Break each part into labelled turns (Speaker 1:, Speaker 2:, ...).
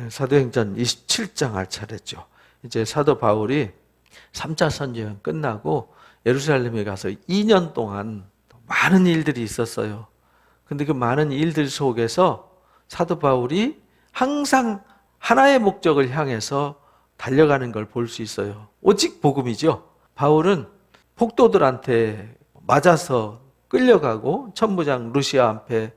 Speaker 1: 사도행전 27장 할 차례죠. 이제 사도 바울이 3차 선교여행 끝나고 예루살렘에 가서 2년 동안 많은 일들이 있었어요. 근데 그 많은 일들 속에서 사도 바울이 항상 하나의 목적을 향해서 달려가는 걸 볼 수 있어요. 오직 복음이죠. 바울은 폭도들한테 맞아서 끌려가고 천부장 루시아 앞에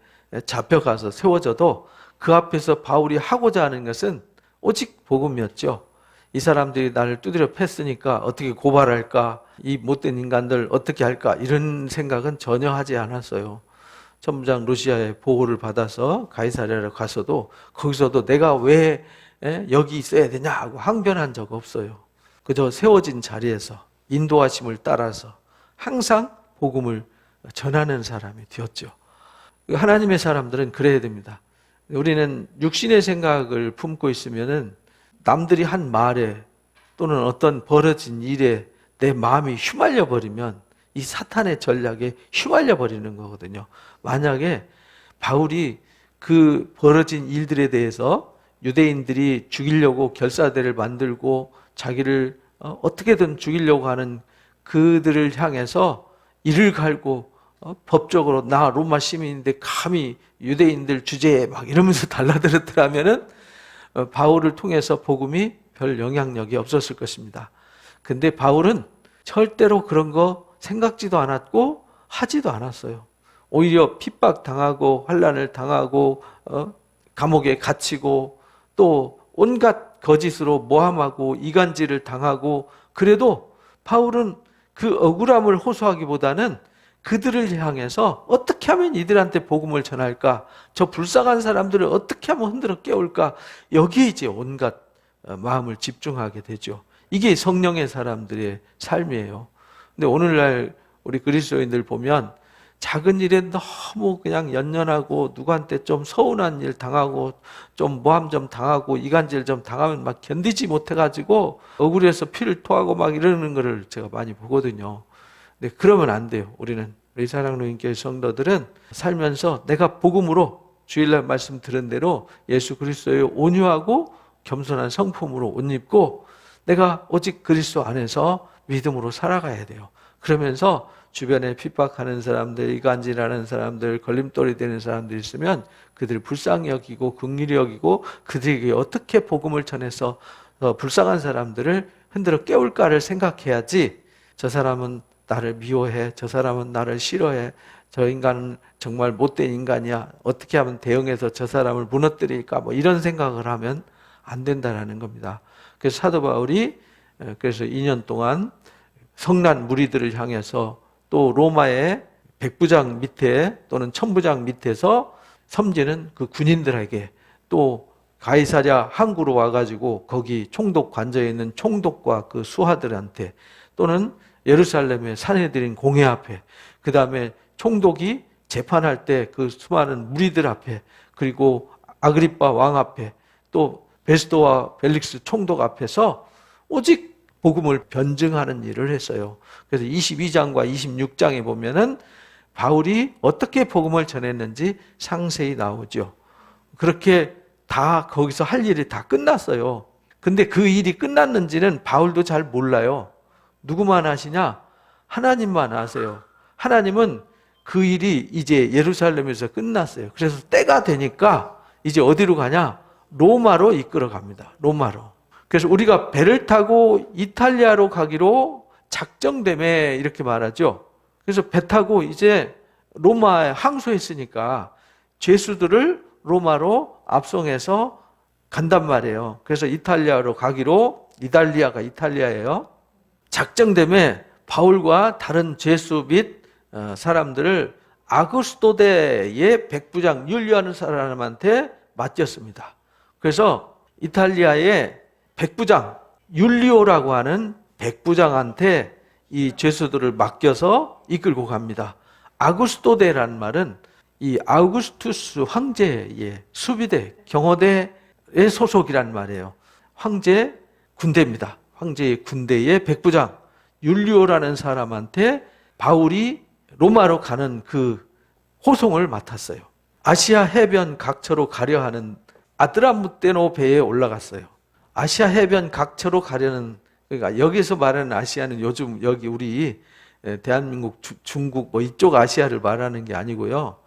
Speaker 1: 잡혀가서 세워져도 그 앞에서 바울이 하고자 하는 것은 오직 복음이었죠. 이 사람들이 나를 두드려 팼으니까 어떻게 고발할까, 이 못된 인간들 어떻게 할까, 이런 생각은 전혀 하지 않았어요. 천부장 루시아의 보호를 받아서 가이사랴로 가서도 거기서도 내가 왜 여기 있어야 되냐 하고 항변한 적 없어요. 그저 세워진 자리에서 인도하심을 따라서 항상 복음을 전하는 사람이 되었죠. 하나님의 사람들은 그래야 됩니다. 우리는 육신의 생각을 품고 있으면은 남들이 한 말에 또는 어떤 벌어진 일에 내 마음이 휘말려 버리면 이 사탄의 전략에 휘말려 버리는 거거든요. 만약에 바울이 그 벌어진 일들에 대해서 유대인들이 죽이려고 결사대를 만들고 자기를 어떻게든 죽이려고 하는 그들을 향해서 이를 갈고 법적으로 나 로마 시민인데 감히 유대인들 주제에 막 이러면서 달라들었더라면은 바울을 통해서 복음이 별 영향력이 없었을 것입니다. 근데 바울은 절대로 그런 거 생각지도 않았고 하지도 않았어요. 오히려 핍박당하고 환난을 당하고 감옥에 갇히고 또 온갖 거짓으로 모함하고 이간질을 당하고 그래도 바울은 그 억울함을 호소하기보다는 그들을 향해서 어떻게 하면 이들한테 복음을 전할까? 저 불쌍한 사람들을 어떻게 하면 흔들어 깨울까? 여기에 이제 온갖 마음을 집중하게 되죠. 이게 성령의 사람들의 삶이에요. 근데 오늘날 우리 그리스도인들 보면 작은 일에 너무 그냥 연연하고 누구한테 좀 서운한 일 당하고 좀 모함 좀 당하고 이간질 좀 당하면 막 견디지 못해가지고 억울해서 피를 토하고 막 이러는 거를 제가 많이 보거든요. 근데 그러면 안 돼요. 우리 사랑로인교회 성도들은 살면서 내가 복음으로 주일날 말씀 들은 대로 예수 그리스도의 온유하고 겸손한 성품으로 옷 입고 내가 오직 그리스도 안에서 믿음으로 살아가야 돼요. 그러면서 주변에 핍박하는 사람들, 이간질하는 사람들, 걸림돌이 되는 사람들이 있으면 그들을 불쌍히 여기고 긍휼히 여기고 그들에게 어떻게 복음을 전해서 불쌍한 사람들을 흔들어 깨울까를 생각해야지 저 사람은 나를 미워해, 저 사람은 나를 싫어해, 저 인간은 정말 못된 인간이야, 어떻게 하면 대응해서 저 사람을 무너뜨릴까, 뭐 이런 생각을 하면 안 된다라는 겁니다. 그래서 사도 바울이 그래서 2년 동안 성난 무리들을 향해서 또 로마의 백부장 밑에 또는 천부장 밑에서 섬기는 그 군인들에게 또 가이사랴 항구로 와가지고 거기 총독 관저에 있는 총독과 그 수하들한테 또는 예루살렘의 산헤드린 공회 앞에 그 다음에 총독이 재판할 때 그 수많은 무리들 앞에 그리고 아그리빠 왕 앞에 또 베스도와 벨릭스 총독 앞에서 오직 복음을 변증하는 일을 했어요. 그래서 22장과 26장에 보면은 바울이 어떻게 복음을 전했는지 상세히 나오죠. 그렇게 다 거기서 할 일이 다 끝났어요. 근데 그 일이 끝났는지는 바울도 잘 몰라요. 누구만 아시냐? 하나님만 아세요. 하나님은 그 일이 이제 예루살렘에서 끝났어요. 그래서 때가 되니까 이제 어디로 가냐? 로마로 이끌어 갑니다. 로마로. 그래서 우리가 배를 타고 이탈리아로 가기로 작정됨에 이렇게 말하죠. 그래서 배 타고 이제 로마에 항소했으니까 죄수들을 로마로 압송해서 간단 말이에요. 그래서 이탈리아로 가기로, 이달리아가 이탈리아예요. 작정됨에 바울과 다른 죄수 및 사람들을 아구스토데의 백부장 율리아는 사람한테 맡겼습니다. 그래서 이탈리아의 백부장 율리오라고 하는 백부장한테 이 죄수들을 맡겨서 이끌고 갑니다. 아구스토데라는 말은 이 아우구스투스 황제의 수비대 경호대의 소속이란 말이에요. 황제 군대입니다. 황제의 군대의 백부장 율리오라는 사람한테 바울이 로마로 가는 그 호송을 맡았어요. 아시아 해변 각처로 가려 하는 아드라무테노 배에 올라갔어요. 아시아 해변 각처로 가려는, 그러니까 여기서 말하는 아시아는 요즘 여기 우리 대한민국, 중국 뭐 이쪽 아시아를 말하는 게 아니고요.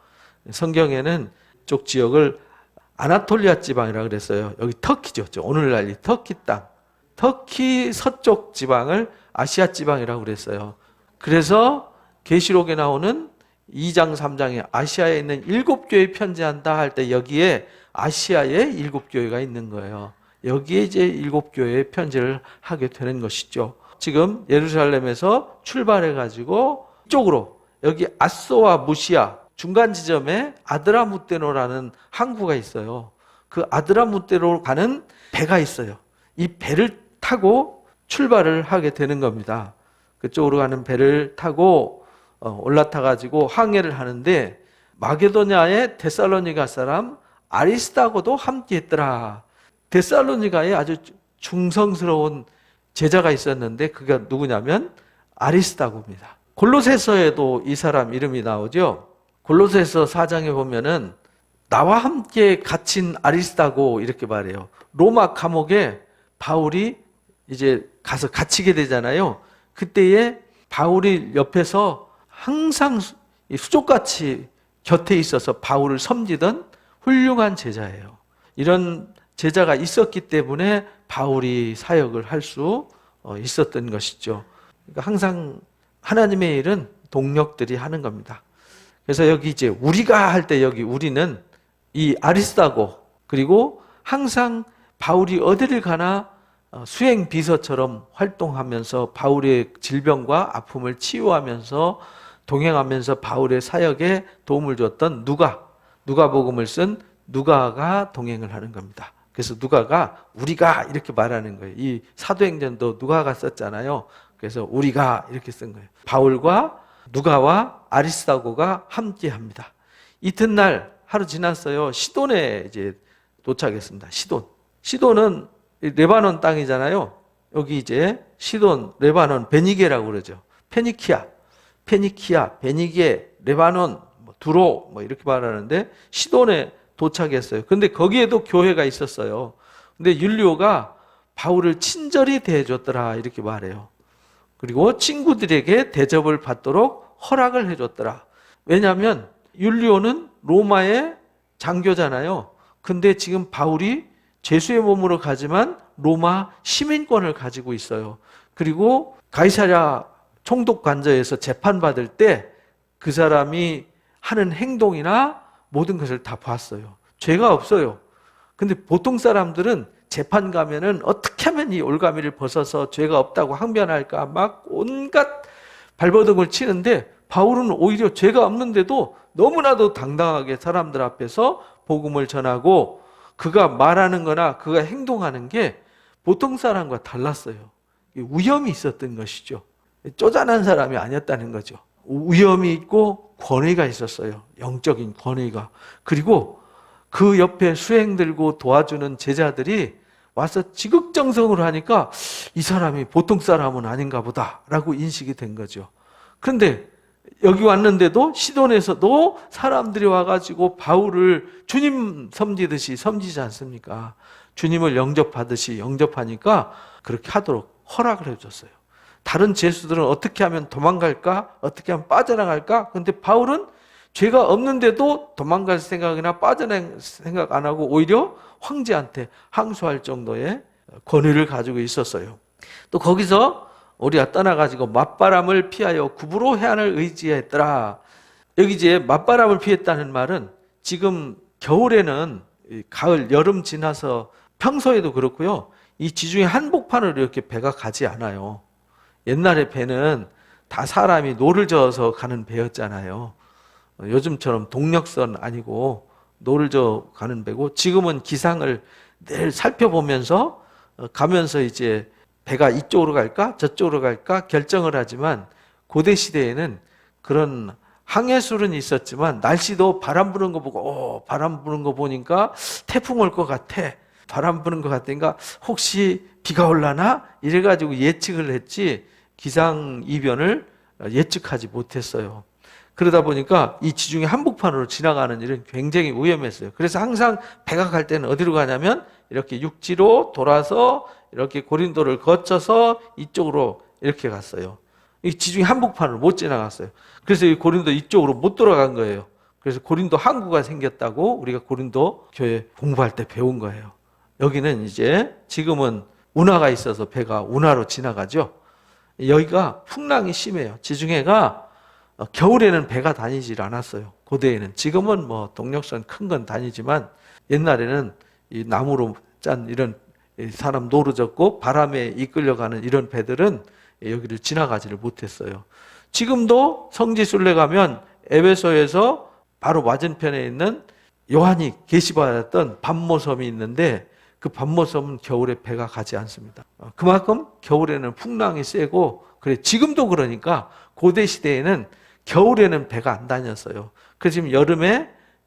Speaker 1: 성경에는 이쪽 지역을 아나톨리아 지방이라 그랬어요. 여기 터키죠. 오늘날 이 터키 땅. 터키 서쪽 지방을 아시아 지방이라고 그랬어요. 그래서 계시록에 나오는 2장 3장에 아시아에 있는 7교회 편지한다 할 때 여기에 아시아에 7교회가 있는 거예요. 여기에 이제 7교회의 편지를 하게 되는 것이죠. 지금 예루살렘에서 출발해 가지고 이쪽으로 여기 아소와 무시아 중간 지점에 아드라무테노라는 항구가 있어요. 그 아드라무테노로 가는 배가 있어요. 이 배를 타고 출발을 하게 되는 겁니다. 그쪽으로 가는 배를 타고 올라타 가지고 항해를 하는데 마게도냐의 데살로니가 사람 아리스다고도 함께 했더라. 데살로니가에 아주 중성스러운 제자가 있었는데 그가 누구냐면 아리스다고입니다. 골로새서에도 이 사람 이름이 나오죠. 골로새서 4장에 보면은 나와 함께 갇힌 아리스다고 이렇게 말해요. 로마 감옥에 바울이 이제 가서 갇히게 되잖아요. 그때에 바울이 옆에서 항상 수족같이 곁에 있어서 바울을 섬기던 훌륭한 제자예요. 이런 제자가 있었기 때문에 바울이 사역을 할 수 있었던 것이죠. 그러니까 항상 하나님의 일은 동력들이 하는 겁니다. 그래서 여기 이제 우리가 할 때 여기 우리는 이 아리스다고 그리고 항상 바울이 어디를 가나 수행 비서처럼 활동하면서 바울의 질병과 아픔을 치유하면서 동행하면서 바울의 사역에 도움을 줬던 누가복음을 쓴 누가가 동행을 하는 겁니다. 그래서 누가가 우리가 이렇게 말하는 거예요. 이 사도행전도 누가가 썼잖아요. 그래서 우리가 이렇게 쓴 거예요. 바울과 누가와 아리스다고가 함께 합니다. 이튿날 하루 지났어요. 시돈에 이제 도착했습니다. 시돈은 레바논 땅이잖아요. 여기 이제 시돈, 레바논, 베니게라고 그러죠. 페니키아, 베니게, 레바논, 두로 이렇게 말하는데 시돈에 도착했어요. 근데 거기에도 교회가 있었어요. 근데 율리오가 바울을 친절히 대해줬더라 이렇게 말해요. 그리고 친구들에게 대접을 받도록 허락을 해줬더라. 왜냐하면 율리오는 로마의 장교잖아요. 근데 지금 바울이 죄수의 몸으로 가지만 로마 시민권을 가지고 있어요. 그리고 가이사랴 총독 관저에서 재판받을 때 그 사람이 하는 행동이나 모든 것을 다 봤어요. 죄가 없어요. 근데 보통 사람들은 재판 가면은 어떻게 하면 이 올가미를 벗어서 죄가 없다고 항변할까 막 온갖 발버둥을 치는데 바울은 오히려 죄가 없는데도 너무나도 당당하게 사람들 앞에서 복음을 전하고 그가 말하는 거나 그가 행동하는 게 보통 사람과 달랐어요. 위엄이 있었던 것이죠. 쪼잔한 사람이 아니었다는 거죠. 위엄이 있고 권위가 있었어요. 영적인 권위가. 그리고 그 옆에 수행 들고 도와주는 제자들이 와서 지극정성으로 하니까 이 사람이 보통 사람은 아닌가 보다라고 인식이 된 거죠. 그런데 여기 왔는데도 시돈에서도 사람들이 와가지고 바울을 주님 섬기듯이 섬기지 않습니까? 주님을 영접하듯이 영접하니까 그렇게 하도록 허락을 해줬어요. 다른 죄수들은 어떻게 하면 도망갈까? 어떻게 하면 빠져나갈까? 그런데 바울은 죄가 없는데도 도망갈 생각이나 빠져나갈 생각 안 하고 오히려 황제한테 항소할 정도의 권위를 가지고 있었어요. 또 거기서 우리가 떠나가지고 맞바람을 피하여 구부로 해안을 의지했더라. 여기 이제 맞바람을 피했다는 말은 지금 겨울에는 가을, 여름 지나서 평소에도 그렇고요. 이 지중해 한복판으로 이렇게 배가 가지 않아요. 옛날에 배는 다 사람이 노를 저어서 가는 배였잖아요. 요즘처럼 동력선 아니고 노를 저어 가는 배고 지금은 기상을 늘 살펴보면서 가면서 이제 배가 이쪽으로 갈까 저쪽으로 갈까 결정을 하지만 고대 시대에는 그런 항해술은 있었지만 날씨도 바람 부는 거 보고 바람 부는 거 보니까 태풍 올 것 같아. 바람 부는 것 같으니까 혹시 비가 올라나? 이래가지고 예측을 했지 기상 이변을 예측하지 못했어요. 그러다 보니까 이 지중해 한복판으로 지나가는 일은 굉장히 위험했어요. 그래서 항상 배가 갈 때는 어디로 가냐면 이렇게 육지로 돌아서 이렇게 고린도를 거쳐서 이쪽으로 이렇게 갔어요. 이 지중해 한복판을 못 지나갔어요. 그래서 이 고린도 이쪽으로 못 돌아간 거예요. 그래서 고린도 항구가 생겼다고 우리가 고린도 교회 공부할 때 배운 거예요. 여기는 이제 지금은 운하가 있어서 배가 운하로 지나가죠. 여기가 풍랑이 심해요. 지중해가 겨울에는 배가 다니질 않았어요. 고대에는. 지금은 뭐 동력선 큰 건 다니지만 옛날에는 이 나무로 짠 이런 사람 노르졌고 바람에 이끌려가는 이런 배들은 여기를 지나가지를 못했어요. 지금도 성지순례 가면 에베소에서 바로 맞은편에 있는 요한이 계시받았던 반모섬이 있는데 그 반모섬은 겨울에 배가 가지 않습니다. 그만큼 겨울에는 풍랑이 세고 그래 지금도 그러니까 고대 시대에는 겨울에는 배가 안 다녔어요. 그래서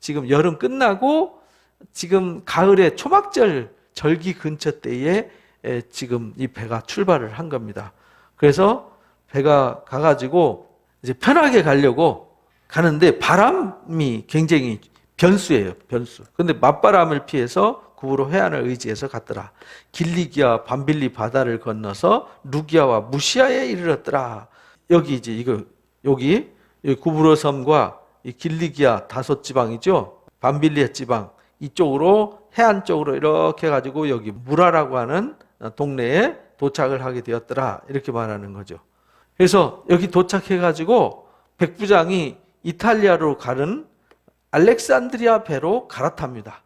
Speaker 1: 지금 여름 끝나고 지금 가을에 초막절 절기 근처 때에 지금 이 배가 출발을 한 겁니다. 그래서 배가 가가지고 이제 편하게 가려고 가는데 바람이 굉장히 변수예요, 변수. 근데 맞바람을 피해서 구부로 해안을 의지해서 갔더라. 길리기아 밤빌리 바다를 건너서 루기아와 무시아에 이르렀더라. 여기 이제 여기 구부로 섬과 이 길리기아 다섯 지방이죠. 밤빌리아 지방 이쪽으로 해안 쪽으로 이렇게 해가지고 여기 무라라고 하는 동네에 도착을 하게 되었더라. 이렇게 말하는 거죠. 그래서 여기 도착해가지고 백부장이 이탈리아로 가는 알렉산드리아 배로 갈아탑니다.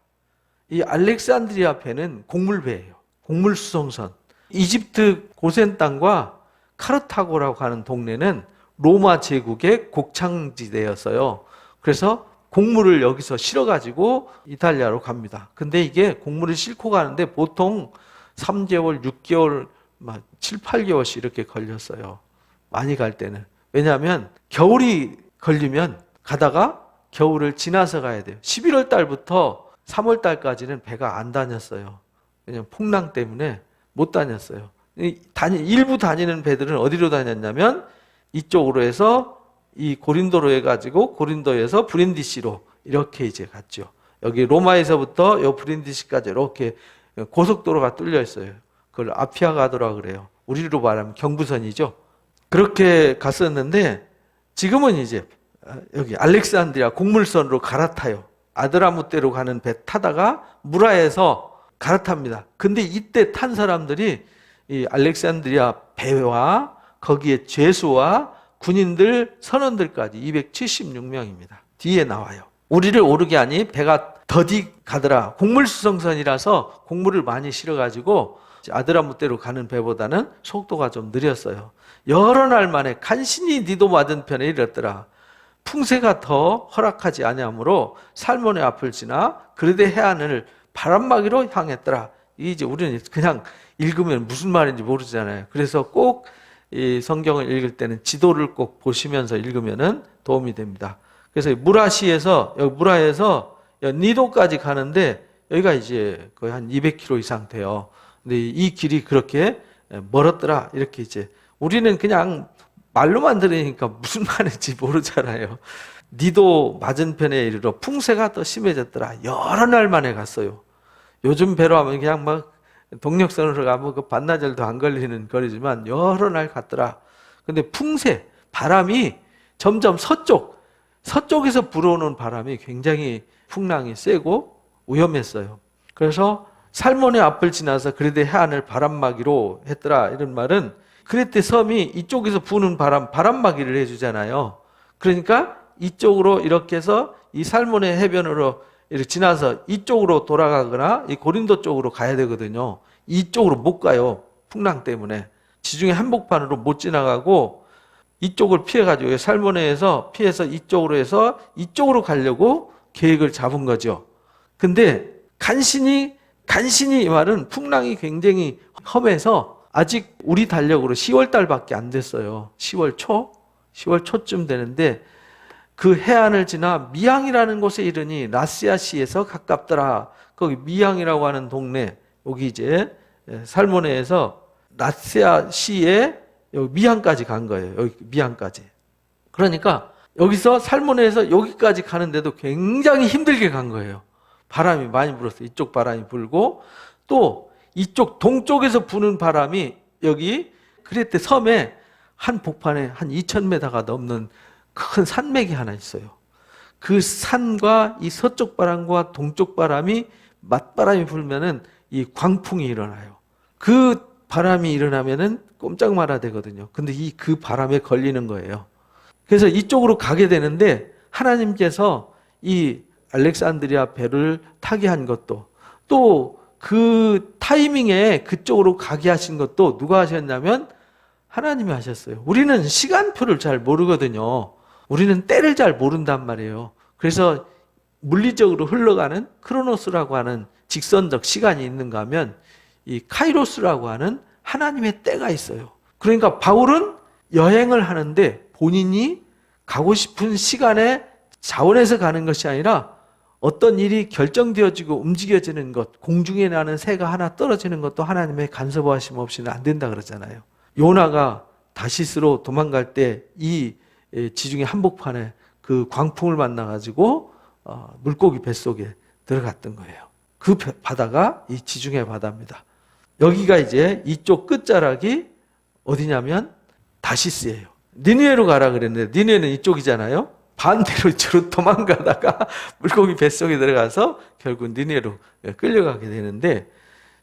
Speaker 1: 이 알렉산드리아 배는 곡물배예요. 곡물수송선. 이집트 고센 땅과 카르타고라고 하는 동네는 로마 제국의 곡창지대였어요. 그래서 곡물을 여기서 실어가지고 이탈리아로 갑니다. 근데 이게 곡물을 싣고 가는데 보통 3개월, 6개월, 7, 8개월씩 이렇게 걸렸어요. 많이 갈 때는. 왜냐하면 겨울이 걸리면 가다가 겨울을 지나서 가야 돼요. 11월 달부터 3월 달까지는 배가 안 다녔어요. 왜냐하면 풍랑 때문에 못 다녔어요. 일부 다니는 배들은 어디로 다녔냐면 이쪽으로 해서 이 고린도로 해가지고 고린도에서 브린디시로 이렇게 이제 갔죠. 여기 로마에서부터 요 브린디시까지 이렇게 고속도로가 뚫려 있어요. 그걸 아피아가도라 그래요. 우리로 말하면 경부선이죠. 그렇게 갔었는데 지금은 이제 여기 알렉산드리아 곡물선으로 갈아타요. 아드라무떼로 가는 배 타다가 무라에서 갈아탑니다. 근데 이때 탄 사람들이 이 알렉산드리아 배와 거기에 죄수와 군인들 선원들까지 276명입니다. 뒤에 나와요. 우리를 오르게 하니 배가 더디 가더라. 곡물수송선이라서 곡물을 많이 실어가지고 아드라무떼로 가는 배보다는 속도가 좀 느렸어요. 여러 날 만에 간신히 니도 맞은편에 이르렀더라. 풍세가 더 허락하지 아니하므로 살몬의 앞을 지나 그르데 해안을 바람막이로 향했더라. 이제 우리는 그냥 읽으면 무슨 말인지 모르잖아요. 그래서 꼭 이 성경을 읽을 때는 지도를 꼭 보시면서 읽으면은 도움이 됩니다. 그래서 무라시에서 여기 무라에서 니도까지 가는데 여기가 이제 거의 한 200km 이상 돼요. 근데 이 길이 그렇게 멀었더라. 이렇게 이제 우리는 그냥 말로만 들으니까 무슨 말인지 모르잖아요. 니도 맞은편에 이르러 풍세가 더 심해졌더라. 여러 날 만에 갔어요. 요즘 배로 하면 그냥 막 동력선으로 가면 그 반나절도 안 걸리는 거리지만 여러 날 갔더라. 근데 풍세, 바람이 점점 서쪽에서 불어오는 바람이 굉장히 풍랑이 세고 위험했어요. 그래서 살몬의 앞을 지나서 그레데 해안을 바람막이로 했더라. 이런 말은 그레데 섬이 이쪽에서 부는 바람막이를 해주잖아요. 그러니까 이쪽으로 이렇게 해서 이 살몬의 해변으로 이렇게 지나서 이쪽으로 돌아가거나 이 고린도 쪽으로 가야 되거든요. 이쪽으로 못 가요. 풍랑 때문에. 지중해 한복판으로 못 지나가고 이쪽을 피해가지고 살모네에서 피해서 이쪽으로 해서 이쪽으로 가려고 계획을 잡은 거죠. 근데 간신히 이 말은 풍랑이 굉장히 험해서 아직 우리 달력으로 10월 달밖에 안 됐어요. 10월 초쯤 되는데 그 해안을 지나 미항이라는 곳에 이르니 라시아시에서 가깝더라. 거기 미항이라고 하는 동네, 여기 이제 살모네에서 라시아시에 여기 미항까지 간 거예요. 여기 미항까지. 그러니까 여기서 살모네에서 여기까지 가는데도 굉장히 힘들게 간 거예요. 바람이 많이 불었어요. 이쪽 바람이 불고 또 이쪽 동쪽에서 부는 바람이 여기 크레테 섬에 한 복판에 한 2,000m가 넘는 큰 산맥이 하나 있어요. 그 산과 이 서쪽 바람과 동쪽 바람이 맞바람이 불면은 이 광풍이 일어나요. 그 바람이 일어나면은 꼼짝 말아야 되거든요. 근데 그 바람에 걸리는 거예요. 그래서 이쪽으로 가게 되는데 하나님께서 이 알렉산드리아 배를 타게 한 것도 또 그 타이밍에 그쪽으로 가게 하신 것도 누가 하셨냐면 하나님이 하셨어요. 우리는 시간표를 잘 모르거든요. 우리는 때를 잘 모른단 말이에요. 그래서 물리적으로 흘러가는 크로노스라고 하는 직선적 시간이 있는가 하면 이 카이로스라고 하는 하나님의 때가 있어요. 그러니까 바울은 여행을 하는데 본인이 가고 싶은 시간에 자원해서 가는 것이 아니라 어떤 일이 결정되어지고 움직여지는 것, 공중에 나는 새가 하나 떨어지는 것도 하나님의 간섭하심 없이는 안 된다 그러잖아요. 요나가 다시스로 도망갈 때 이 지중해 한복판에 그 광풍을 만나가지고 물고기 뱃속에 들어갔던 거예요. 그 바다가 이 지중해 바다입니다. 여기가 이제 이쪽 끝자락이 어디냐면 다시스예요. 니느웨로 가라 그랬는데 니느웨는 이쪽이잖아요. 반대로 이쪽으로 도망가다가 물고기 뱃속에 들어가서 결국 니느웨로 끌려가게 되는데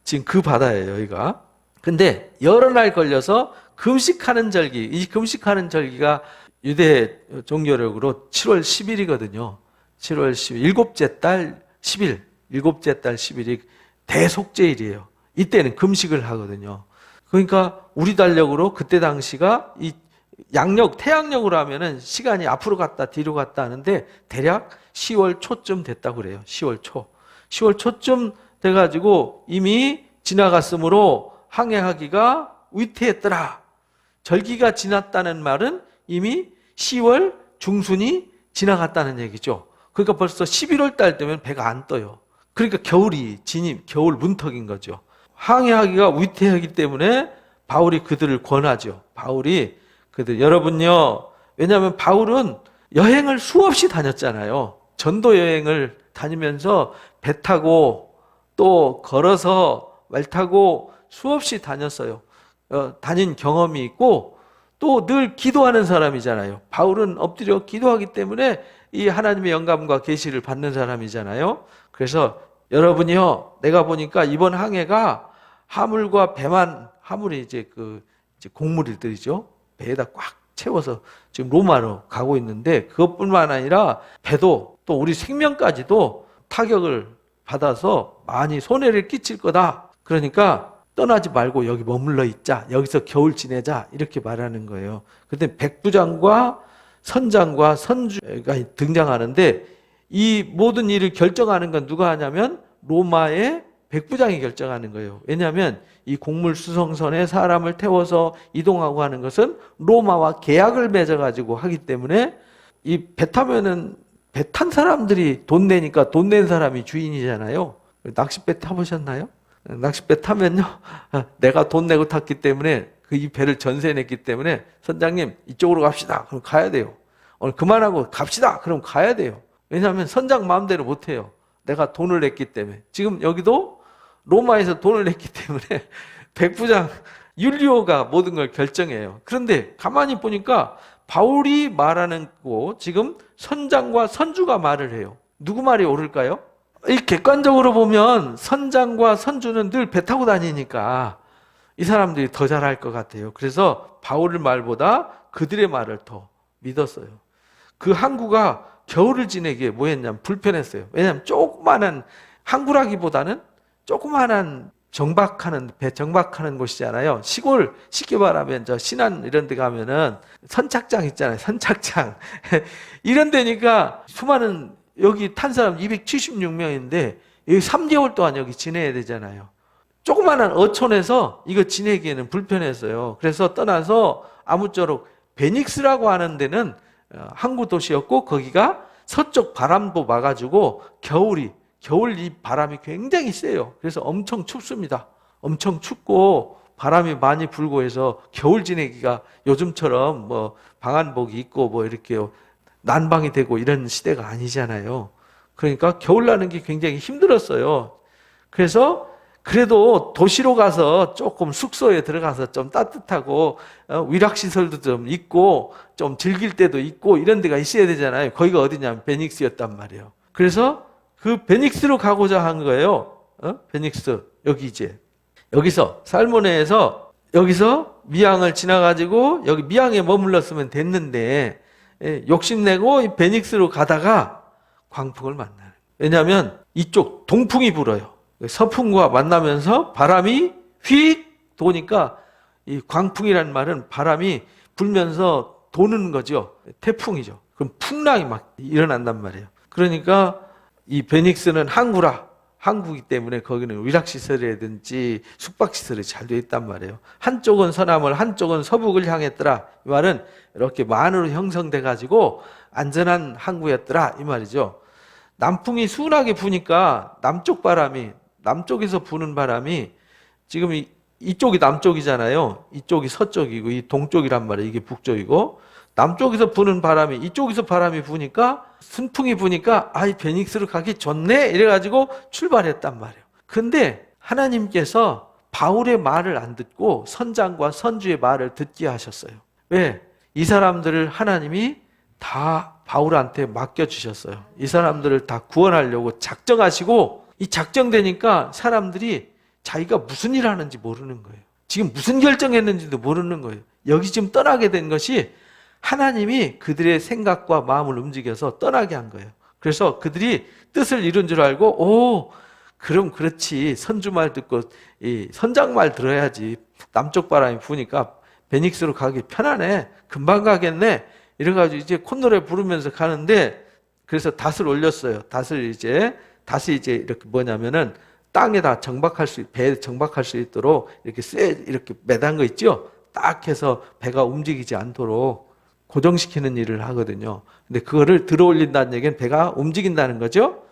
Speaker 1: 지금 그 바다예요, 여기가. 근데 여러 날 걸려서 금식하는 절기, 이 금식하는 절기가 유대 종교력으로 7월 10일이거든요. 7월 10일, 일곱째 달 10일, 일곱째 달 10일이 대속죄일이에요. 이때는 금식을 하거든요. 그러니까 우리 달력으로 그때 당시가 이 양력, 태양력으로 하면은 시간이 앞으로 갔다 뒤로 갔다 하는데 대략 10월 초쯤 됐다고 그래요. 10월 초. 10월 초쯤 돼가지고 이미 지나갔으므로 항해하기가 위태했더라. 절기가 지났다는 말은 이미 10월 중순이 지나갔다는 얘기죠. 그러니까 벌써 11월 달 되면 배가 안 떠요. 그러니까 겨울이 진입, 겨울 문턱인 거죠. 항해하기가 위태하기 때문에 바울이 그들을 권하죠. 바울이 여러분요, 왜냐하면 바울은 여행을 수없이 다녔잖아요. 전도 여행을 다니면서 배 타고 또 걸어서 말 타고 수없이 다녔어요. 다닌 경험이 있고 또 늘 기도하는 사람이잖아요. 바울은 엎드려 기도하기 때문에 이 하나님의 영감과 계시를 받는 사람이잖아요. 그래서 여러분이요, 내가 보니까 이번 항해가 하물과 배만, 하물이 이제 이제 곡물들이죠. 배에다 꽉 채워서 지금 로마로 가고 있는데 그것뿐만 아니라 배도 또 우리 생명까지도 타격을 받아서 많이 손해를 끼칠 거다. 그러니까 떠나지 말고 여기 머물러 있자. 여기서 겨울 지내자. 이렇게 말하는 거예요. 그런데 백부장과 선장과 선주가 등장하는데 이 모든 일을 결정하는 건 누가 하냐면 로마의 백부장이 결정하는 거예요. 왜냐하면 이 곡물 수송선에 사람을 태워서 이동하고 하는 것은 로마와 계약을 맺어가지고 하기 때문에 이 배 타면은 배 탄 사람들이 돈 내니까 돈 낸 사람이 주인이잖아요. 낚싯배 타보셨나요? 낚싯배 타면요, 내가 돈 내고 탔기 때문에 이 배를 전세 냈기 때문에 선장님 이쪽으로 갑시다. 그럼 가야 돼요. 오늘 그만하고 갑시다. 그럼 가야 돼요. 왜냐하면 선장 마음대로 못 해요. 내가 돈을 냈기 때문에. 지금 여기도 로마에서 돈을 냈기 때문에 백부장 율리오가 모든 걸 결정해요. 그런데 가만히 보니까 바울이 말하는 거 지금 선장과 선주가 말을 해요. 누구 말이 옳을까요? 이 객관적으로 보면 선장과 선주는 늘 배 타고 다니니까 이 사람들이 더 잘할 것 같아요. 그래서 바울의 말보다 그들의 말을 더 믿었어요. 그 항구가 겨울을 지내기에 뭐 했냐면 불편했어요. 왜냐하면 조그마한 항구라기보다는 조그마한 배 정박하는 곳이잖아요. 시골 쉽게 말하면 저 신안 이런 데 가면은 선착장 있잖아요. 선착장 이런 데니까 수많은 여기 탄 사람 276명인데 여기 3개월 동안 여기 지내야 되잖아요. 조그마한 어촌에서 이거 지내기에는 불편했어요. 그래서 떠나서 아무쪼록 베닉스라고 하는 데는 항구 도시였고 거기가 서쪽 바람도 막아주고 겨울 이 바람이 굉장히 세요. 그래서 엄청 춥습니다. 엄청 춥고 바람이 많이 불고 해서 겨울 지내기가 요즘처럼 뭐 방한복이 있고 뭐 이렇게 난방이 되고 이런 시대가 아니잖아요. 그러니까 겨울 나는 게 굉장히 힘들었어요. 그래서 그래도 도시로 가서 조금 숙소에 들어가서 좀 따뜻하고 위락시설도 좀 있고 좀 즐길 때도 있고 이런 데가 있어야 되잖아요. 거기가 어디냐면 베닉스였단 말이에요. 그래서 그 베닉스로 가고자 한 거예요. 베닉스 여기 이제 여기서 살모네에서 여기서 미양을 지나가지고 여기 미양에 머물렀으면 됐는데 욕심내고 베닉스로 가다가 광풍을 만나요. 왜냐하면 이쪽 동풍이 불어요. 서풍과 만나면서 바람이 휙 도니까 이 광풍이라는 말은 바람이 불면서 도는 거죠. 태풍이죠. 그럼 풍랑이 막 일어난단 말이에요. 그러니까 이 베닉스는 항구이기 때문에 거기는 위락시설이라든지 숙박시설이 잘 되어 있단 말이에요. 한쪽은 서남을 한쪽은 서북을 향했더라. 이 말은 이렇게 만으로 형성돼 가지고 안전한 항구였더라 이 말이죠. 남풍이 순하게 부니까 남쪽에서 부는 바람이 지금 이쪽이 남쪽이잖아요. 이쪽이 서쪽이고 이 동쪽이란 말이에요. 이게 북쪽이고 남쪽에서 부는 바람이 이쪽에서 바람이 부니까 순풍이 부니까 이 베닉스로 가기 좋네 이래가지고 출발했단 말이에요. 근데 하나님께서 바울의 말을 안 듣고 선장과 선주의 말을 듣게 하셨어요. 왜? 이 사람들을 하나님이 다 바울한테 맡겨주셨어요. 이 사람들을 다 구원하려고 작정하시고 이 작정되니까 사람들이 자기가 무슨 일 하는지 모르는 거예요. 지금 무슨 결정했는지도 모르는 거예요. 여기 지금 떠나게 된 것이 하나님이 그들의 생각과 마음을 움직여서 떠나게 한 거예요. 그래서 그들이 뜻을 이룬 줄 알고 그럼 그렇지 선주 말 듣고 이 선장 말 들어야지. 남쪽 바람이 부니까 베닉스로 가기 편하네. 금방 가겠네. 이래가지고 이제 콧노래 부르면서 가는데 그래서 닷을 올렸어요. 닷이 이제 이렇게 뭐냐면은 땅에다 배에 정박할 수 있도록 이렇게 매단 거 있죠? 딱 해서 배가 움직이지 않도록 고정시키는 일을 하거든요. 근데 그거를 들어 올린다는 얘기는 배가 움직인다는 거죠.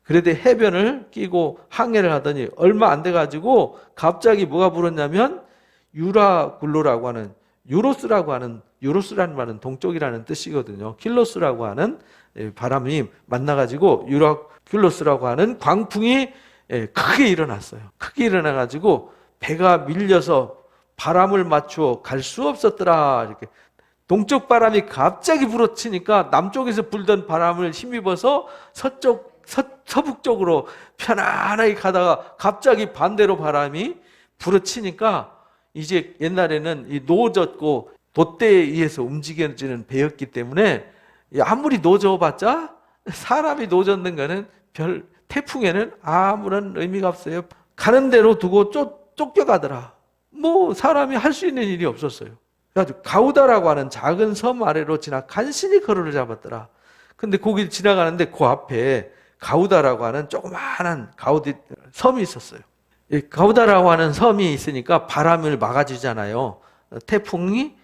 Speaker 1: 그래도 해변을 끼고 항해를 하더니 얼마 안 돼가지고 갑자기 뭐가 불었냐면 유라굴로라고 하는 유로스라는 말은 동쪽이라는 뜻이거든요. 킬로스라고 하는 바람이 만나가지고 유라굴로스라고 하는 광풍이 크게 일어났어요. 크게 일어나가지고 배가 밀려서 바람을 맞추어 갈 수 없었더라. 이렇게 동쪽 바람이 갑자기 불어치니까 남쪽에서 불던 바람을 힘입어서 서북 쪽으로 편안하게 가다가 갑자기 반대로 바람이 불어치니까 이제 옛날에는 이 노젓고 돛대에 의해서 움직여지는 배였기 때문에 아무리 노져봤자 사람이 노젓는 거는 태풍에는 아무런 의미가 없어요. 가는 대로 두고 쫓겨가더라. 뭐 사람이 할 수 있는 일이 없었어요. 그래가지고 가우다라고 하는 작은 섬 아래로 지나 간신히 거리를 잡았더라. 근데 거기 지나가는데 그 앞에 가우다라고 하는 조그마한 섬이 있었어요. 이 가우다라고 하는 섬이 있으니까 바람을 막아주잖아요. 태풍이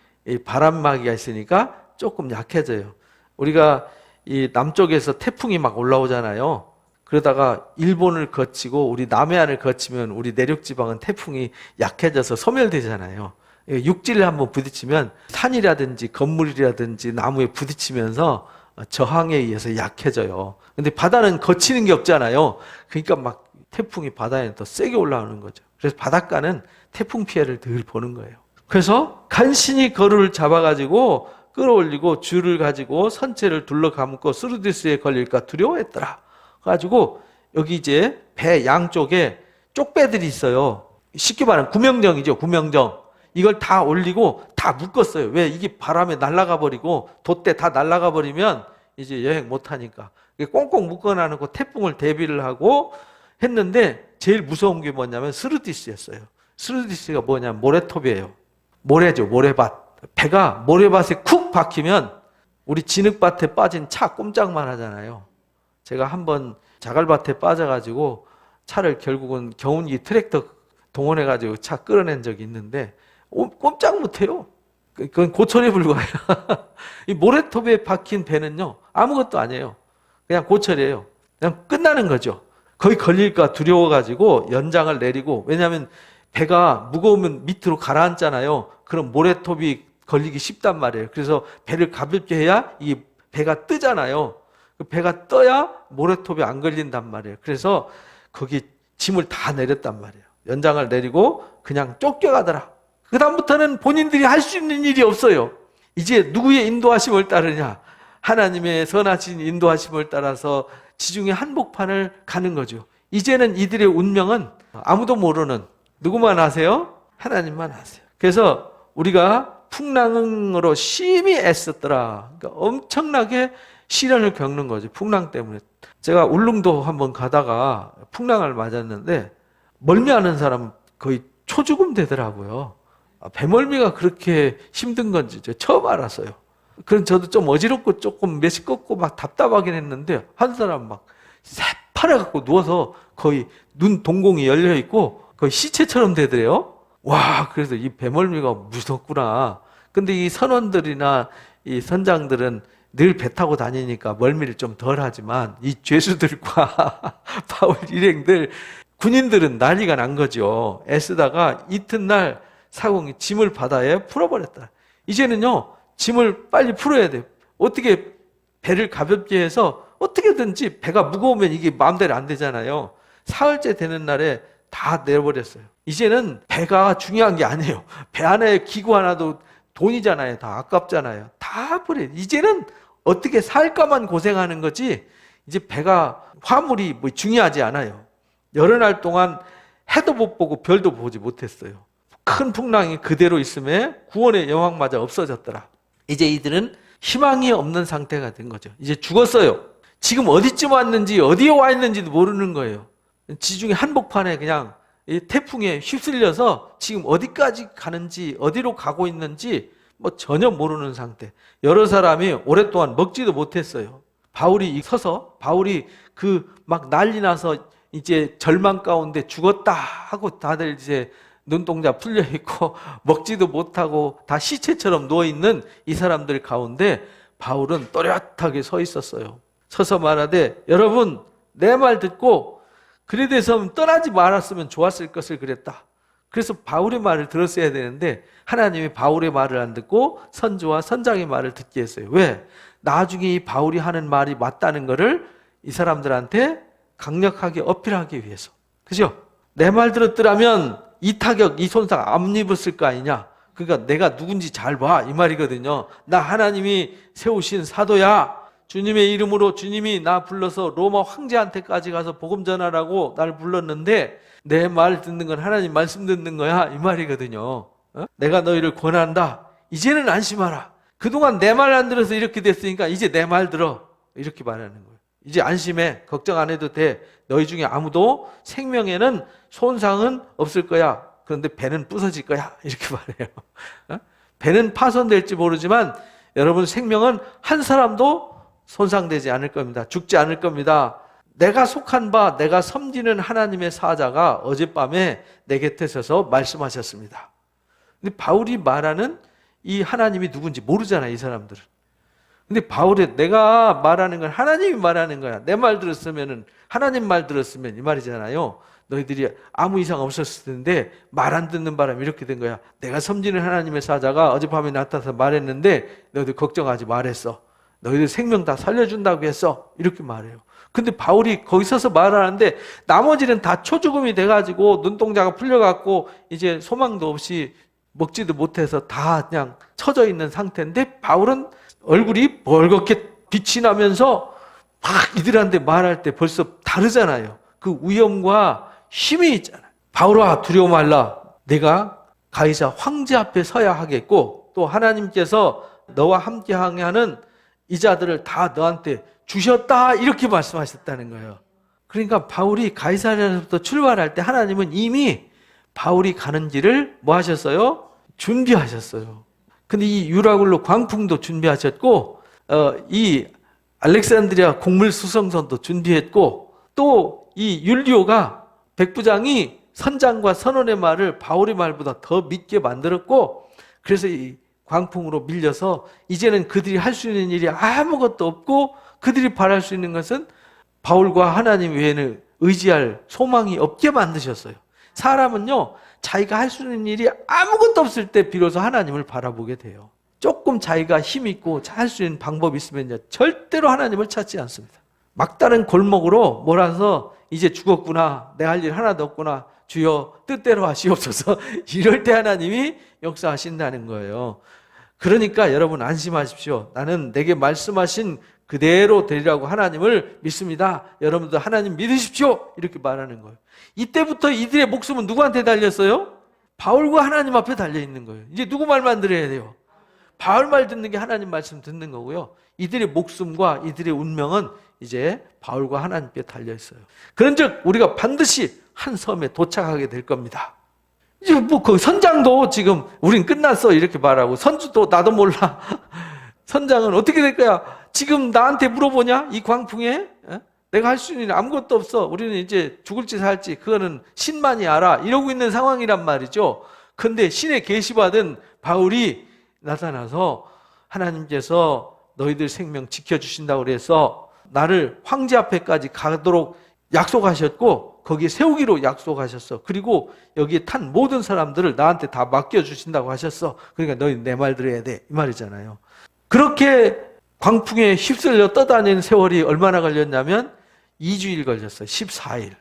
Speaker 1: 바람막이가 있으니까 조금 약해져요. 우리가 이 남쪽에서 태풍이 막 올라오잖아요. 그러다가 일본을 거치고 우리 남해안을 거치면 우리 내륙지방은 태풍이 약해져서 소멸되잖아요. 육지를 한번 부딪히면 산이라든지 건물이라든지 나무에 부딪히면서 저항에 의해서 약해져요. 근데 바다는 거치는 게 없잖아요. 그러니까 막 태풍이 바다에 더 세게 올라오는 거죠. 그래서 바닷가는 태풍 피해를 늘 보는 거예요. 그래서 간신히 거루를 잡아가지고 끌어올리고 줄을 가지고 선체를 둘러감고 스루디스에 걸릴까 두려워했더라. 가지고 여기 이제 배 양쪽에 쪽배들이 있어요. 쉽게 말하면 구명정이죠. 구명정. 이걸 다 올리고 다 묶었어요. 왜? 이게 바람에 날아가 버리고 돛대 다 날아가 버리면 이제 여행 못 하니까. 꽁꽁 묶어놔놓고 태풍을 대비를 하고 했는데 제일 무서운 게 뭐냐면 스루디스였어요. 스루디스가 뭐냐면 모래톱이에요. 모래죠. 모래밭. 배가 모래밭에 쿡 박히면 우리 진흙밭에 빠진 차 꼼짝만 하잖아요. 제가 한번 자갈밭에 빠져가지고 차를 결국은 경운기 트랙터 동원해가지고 차 끌어낸 적이 있는데 꼼짝 못해요. 그건 고철에 불과해요. 이 모래톱에 박힌 배는요 아무것도 아니에요. 그냥 고철이에요. 그냥 끝나는 거죠. 거의 걸릴까 두려워가지고 연장을 내리고, 왜냐하면 배가 무거우면 밑으로 가라앉잖아요. 그럼 모래톱이 걸리기 쉽단 말이에요. 그래서 배를 가볍게 해야 이 배가 뜨잖아요. 그 배가 떠야 모래톱에 안 걸린단 말이에요. 그래서 거기 짐을 다 내렸단 말이에요. 연장을 내리고 그냥 쫓겨가더라. 그 다음부터는 본인들이 할 수 있는 일이 없어요. 이제 누구의 인도하심을 따르냐? 하나님의 선하신 인도하심을 따라서 지중해 한복판을 가는 거죠. 이제는 이들의 운명은 아무도 모르는, 누구만 아세요? 하나님만 아세요. 그래서 우리가 풍랑으로 심히 애썼더라. 그러니까 엄청나게 시련을 겪는 거죠. 풍랑 때문에. 제가 울릉도 한번 가다가 풍랑을 맞았는데 멀미하는 사람 거의 초죽음 되더라고요. 배멀미가 그렇게 힘든 건지 처음 알았어요. 그럼 저도 좀 어지럽고 조금 메시껍고 막 답답하긴 했는데 한 사람 막 새파래갖고 누워서 거의 눈 동공이 열려있고 거의 시체처럼 되더래요. 와, 그래서 이 배멀미가 무섭구나. 근데 이 선원들이나 이 선장들은 늘 배 타고 다니니까 멀미를 좀 덜 하지만 이 죄수들과 바울 일행들, 군인들은 난리가 난 거죠. 애쓰다가 이튿날 사공이 짐을 바다에 풀어버렸다. 이제는요, 짐을 빨리 풀어야 돼요. 어떻게 배를 가볍게 해서 어떻게든지 배가 무거우면 이게 마음대로 안 되잖아요. 사흘째 되는 날에 다 내버렸어요. 이제는 배가 중요한 게 아니에요. 배 안에 기구 하나도 돈이잖아요. 다 아깝잖아요. 다 버려요. 이제는 어떻게 살까만 고생하는 거지 이제 배가 화물이 뭐 중요하지 않아요. 여러 날 동안 해도 못 보고 별도 보지 못했어요. 큰 풍랑이 그대로 있음에 구원의 여망마저 없어졌더라. 이제 이들은 희망이 없는 상태가 된 거죠. 이제 죽었어요. 지금 어디쯤 왔는지 어디에 와 있는지도 모르는 거예요. 지중해 한복판에 그냥 이 태풍에 휩쓸려서 지금 어디까지 가는지 어디로 가고 있는지 뭐 전혀 모르는 상태. 여러 사람이 오랫동안 먹지도 못했어요. 바울이 서서 바울이 그 막 난리 나서 이제 절망 가운데 죽었다 하고 다들 이제 눈동자 풀려 있고 먹지도 못하고 다 시체처럼 누워 있는 이 사람들 가운데 바울은 또렷하게 서 있었어요. 서서 말하되 여러분 내 말 듣고 그래 돼서 떠나지 말았으면 좋았을 것을 그랬다. 그래서 바울의 말을 들었어야 되는데 하나님이 바울의 말을 안 듣고 선주와 선장의 말을 듣게 했어요. 왜? 나중에 이 바울이 하는 말이 맞다는 것을 이 사람들한테 강력하게 어필하기 위해서. 그죠? 내 말 들었더라면 이 타격, 이 손상 안 입었을 거 아니냐? 그러니까 내가 누군지 잘 봐. 이 말이거든요. 나 하나님이 세우신 사도야. 주님의 이름으로 주님이 나 불러서 로마 황제한테까지 가서 복음 전하라고 날 불렀는데 내 말 듣는 건 하나님 말씀 듣는 거야. 이 말이거든요. 내가 너희를 권한다. 이제는 안심하라. 그동안 내 말 안 들어서 이렇게 됐으니까 이제 내 말 들어. 이렇게 말하는 거예요. 이제 안심해. 걱정 안 해도 돼. 너희 중에 아무도 생명에는 손상은 없을 거야. 그런데 배는 부서질 거야. 이렇게 말해요. 배는 파손될지 모르지만 여러분 생명은 한 사람도 손상되지 않을 겁니다. 죽지 않을 겁니다. 내가 속한 바 내가 섬기는 하나님의 사자가 어젯밤에 내 곁에 서서 말씀하셨습니다. 근데 바울이 말하는 이 하나님이 누군지 모르잖아요. 이 사람들은. 근데 바울이 내가 말하는 건 하나님이 말하는 거야. 내 말 들었으면은 하나님 말 들었으면 이 말이잖아요. 너희들이 아무 이상 없었을 텐데 말 안 듣는 바람에 이렇게 된 거야. 내가 섬기는 하나님의 사자가 어젯밤에 나타나서 말했는데 너희들 걱정하지 말했어. 너희들 생명 다 살려준다고 했어. 이렇게 말해요. 근데 바울이 거기 서서 말하는데 나머지는 다 초죽음이 돼가지고 눈동자가 풀려갖고 이제 소망도 없이 먹지도 못해서 다 그냥 처져 있는 상태인데 바울은 얼굴이 벌겋게 빛이 나면서 막 이들한테 말할 때 벌써 다르잖아요. 그 위엄과 힘이 있잖아요. 바울아 두려워 말라. 내가 가이사 황제 앞에 서야 하겠고 또 하나님께서 너와 함께 하는 이 자들을 다 너한테 주셨다 이렇게 말씀하셨다는 거예요. 그러니까 바울이 가이사랴로부터 출발할 때 하나님은 이미 바울이 가는 길을 뭐 하셨어요? 준비하셨어요. 근데 이 유라굴로 광풍도 준비하셨고 이 알렉산드리아 곡물 수성선도 준비했고 또 이 율리오가 백부장이 선장과 선원의 말을 바울의 말보다 더 믿게 만들었고 그래서 이 광풍으로 밀려서 이제는 그들이 할 수 있는 일이 아무것도 없고 그들이 바랄 수 있는 것은 바울과 하나님 외에는 의지할 소망이 없게 만드셨어요. 사람은요 자기가 할 수 있는 일이 아무것도 없을 때 비로소 하나님을 바라보게 돼요. 조금 자기가 힘 있고 할 수 있는 방법이 있으면 절대로 하나님을 찾지 않습니다. 막다른 골목으로 몰아서 이제 죽었구나, 내 할 일 하나도 없구나, 주여 뜻대로 하시옵소서 이럴 때 하나님이 역사하신다는 거예요. 그러니까 여러분 안심하십시오. 나는 내게 말씀하신 그대로 되리라고 하나님을 믿습니다. 여러분도 하나님 믿으십시오 이렇게 말하는 거예요. 이때부터 이들의 목숨은 누구한테 달렸어요? 바울과 하나님 앞에 달려있는 거예요. 이제 누구 말만 들어야 돼요? 바울 말 듣는 게 하나님 말씀 듣는 거고요. 이들의 목숨과 이들의 운명은 이제 바울과 하나님께 달려있어요. 그런즉 우리가 반드시 한 섬에 도착하게 될 겁니다. 이제 뭐 그 선장도 지금 우린 끝났어 이렇게 말하고, 선주도 나도 몰라. 선장은 어떻게 될 거야? 지금 나한테 물어보냐? 이 광풍에? 내가 할 수 있는 일 아무것도 없어. 우리는 이제 죽을지 살지 그거는 신만이 알아. 이러고 있는 상황이란 말이죠. 근데 신의 계시받은 바울이 나타나서 하나님께서 너희들 생명 지켜주신다고 그래서 나를 황제 앞에까지 가도록 약속하셨고 거기에 세우기로 약속하셨어. 그리고 여기에 탄 모든 사람들을 나한테 다 맡겨주신다고 하셨어. 그러니까 너희 내 말 들어야 돼 이 말이잖아요. 그렇게 광풍에 휩쓸려 떠다니는 세월이 얼마나 걸렸냐면 2주일 걸렸어요. 14일.